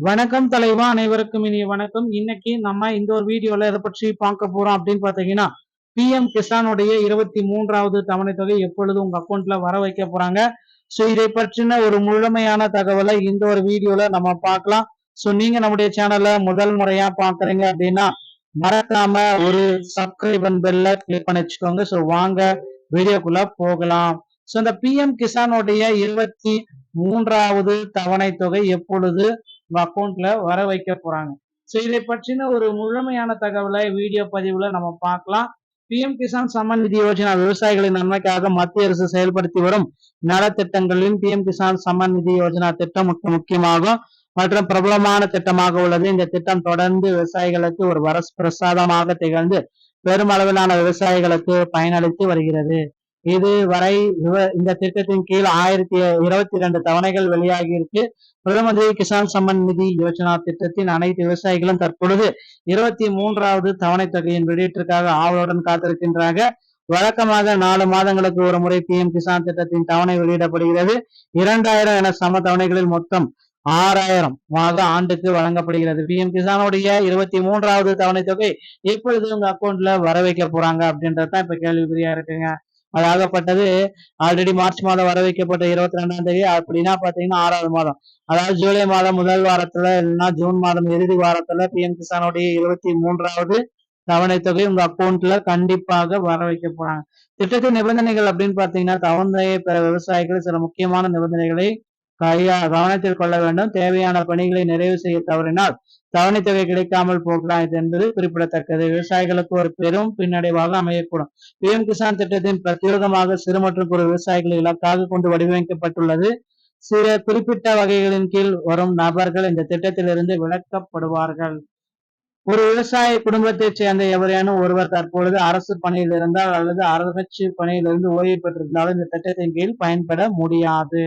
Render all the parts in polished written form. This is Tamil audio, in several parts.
வணக்கம் தலைவா, அனைவருக்கும் இனிய வணக்கம். இன்னைக்கு நம்ம இந்த ஒரு வீடியோல எதை பற்றி பார்க்க போறோம் அப்படின்னு பாத்தீங்கன்னா, பிஎம் கிசானுடைய 23வது தவணை தொகை எப்பொழுது உங்க அக்கௌண்ட்ல வர வைக்க போறாங்க. சோ இதை பற்றின ஒரு முழுமையான தகவலை இந்த ஒரு வீடியோல நம்ம பார்க்கலாம். சோ நீங்க நம்முடைய சேனலை முதல் முறையா பாக்குறீங்க அப்படின்னா மறக்காம ஒரு சப்ஸ்கிரைப் பெல்ல கிளிக் பண்ணி வச்சுக்கோங்க. சோ வாங்க வீடியோக்குள்ள போகலாம். சோ இந்த பிஎம் கிசானுடைய 23வது தவணை தொகை எப்பொழுது அக்கௌண்ட்ல வர வைக்க போறாங்க. சோ இதை பற்றின ஒரு முழுமையான தகவலை வீடியோ பதிவுல நம்ம பார்க்கலாம். பிஎம் கிசான் சம்மன் நிதி யோஜனா விவசாயிகளின் நன்மைக்காக மத்திய அரசு செயல்படுத்தி வரும் நலத்திட்டங்களின் பிஎம் கிசான் சம்மன் நிதி யோஜனா திட்டம் முக்கியமாகும் மற்றும் பிரபலமான திட்டமாக உள்ளது. இந்த திட்டம் தொடர்ந்து விவசாயிகளுக்கு ஒரு வரப்பிரசாதமாக திகழ்ந்து பெருமளவிலான விவசாயிகளுக்கு பயனளித்து வருகிறது. இது வரை இந்த திட்டத்தின் கீழ் 1022 தவணைகள் வெளியாகி இருக்கு. பிரதம மந்திரி கிசான் சம்மன் நிதி யோஜனா திட்டத்தின் அனைத்து விவசாயிகளும் தற்பொழுது 23வது தவணை தொகையின் வெளியீட்டிற்காக ஆவலுடன் காத்திருக்கின்றாங்க. வழக்கமாக 4 மாதங்களுக்கு ஒரு முறை பிஎம் கிசான் திட்டத்தின் தவணை வெளியிடப்படுகிறது. 2000 என சம தவணைகளில் மொத்தம் 6000 ஆண்டுக்கு வழங்கப்படுகிறது. பிஎம் கிசானுடைய 23வது தவணை தொகை எப்பொழுது உங்க அக்கௌண்ட்ல வர வைக்க போறாங்க அப்படின்றதுதான் இப்ப கேள்விக்குறியா இருக்குங்க. அதாகப்பட்டது ஆல்ரெடி மார்ச் மாதம் வர வைக்கப்பட்ட 22ஆம் தேதி, அப்படின்னா பாத்தீங்கன்னா 6வது மாதம், அதாவது ஜூலை மாதம் முதல் வாரத்துல இல்லைன்னா ஜூன் மாதம் இறுதி வாரத்துல பிஎம் கிசானுடைய 23வது தவணை தொகை உங்க அக்கௌண்ட்ல கண்டிப்பாக வர வைக்க போறாங்க. திட்டத்தின் நிபந்தனைகள் அப்படின்னு பாத்தீங்கன்னா, தவணையை பெற விவசாயிகள் சில முக்கியமான நிபந்தனைகளை கவனத்தில் கொள்ள வேண்டும். தேவையான பணிகளை நிறைவு செய்ய தவறினால் தவணை தொகை கிடைக்காமல் போகலாம் என்பது குறிப்பிடத்தக்கது. விவசாயிகளுக்கு ஒரு பெரும் பின்னடைவாக அமையக்கூடும். பிஎம் கிசான் திட்டத்தின் பிரத்யேகமாக சிறு மற்றும் குறு விவசாயிகளை இலக்காக கொண்டு வடிவமைக்கப்பட்டுள்ளது. சில குறிப்பிட்ட வகைகளின் கீழ் வரும் நபர்கள் இந்த திட்டத்திலிருந்து விலக்கப்படுவார்கள். ஒரு விவசாய குடும்பத்தைச் சேர்ந்த எவரேனும் ஒருவர் தற்பொழுது அரசு பணியில் இருந்தால் அல்லது அரசு பணியிலிருந்து ஓய்வு பெற்றிருந்தாலும் இந்த திட்டத்தின் கீழ் பயன்பட முடியாது.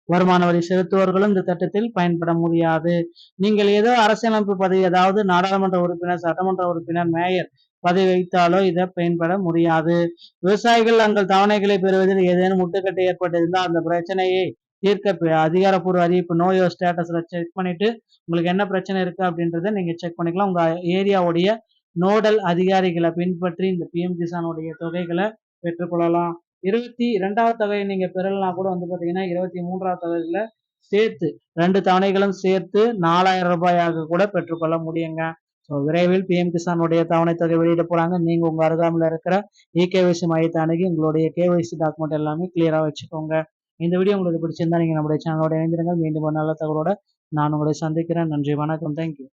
வருமான வரி செலுத்துவர்களும் இந்த திட்டத்தில் பயன்பட முடியாது. நீங்கள் ஏதோ அரசியலமைப்பு பதவி, அதாவது நாடாளுமன்ற உறுப்பினர், சட்டமன்ற உறுப்பினர், மேயர் பதவி வைத்தாலோ இதை பயன்பட முடியாது. விவசாயிகள் தங்கள் தவணைகளை பெறுவதில் ஏதேனும் முட்டுக்கட்டை ஏற்பட்டிருந்தால் அந்த பிரச்சனையை தீர்க்க அதிகாரப்பூர்வ அறிவிப்பு நோ யோர் ஸ்டேட்டஸ்ல செக் பண்ணிட்டு உங்களுக்கு என்ன பிரச்சனை இருக்கு அப்படின்றத நீங்க செக் பண்ணிக்கலாம். உங்க ஏரியாவுடைய நோடல் அதிகாரிகளை பின்பற்றி இந்த பிஎம் கிசானுடைய தொகைகளை பெற்றுக்கொள்ளலாம். 22வது தொகையை நீங்க பெறலாம் கூட பாத்தீங்கன்னா 23வது தொகையில சேர்த்து 2 தவணைகளும் சேர்த்து 4000 ரூபாயாக கூட பெற்றுக்கொள்ள முடியுங்க. ஸோ விரைவில் பிஎம் கிசானுடைய தவணை தொகை வெளியிட போறாங்க. நீங்க உங்க அருகாமையில் இருக்கிற இகேவைசி மையத்தை அணுகி உங்களுடைய கேவைசி டாக்குமெண்ட் எல்லாமே கிளியரா வச்சுக்கோங்க. இந்த வீடியோ உங்களுக்கு பிடிச்சிருந்தா நீங்க நம்முடைய சேனலோட இணைந்திருங்க. மீண்டும் ஒரு நல்ல தகவலோட நான் உங்களை சந்திக்கிறேன். நன்றி, வணக்கம், தேங்க்யூ.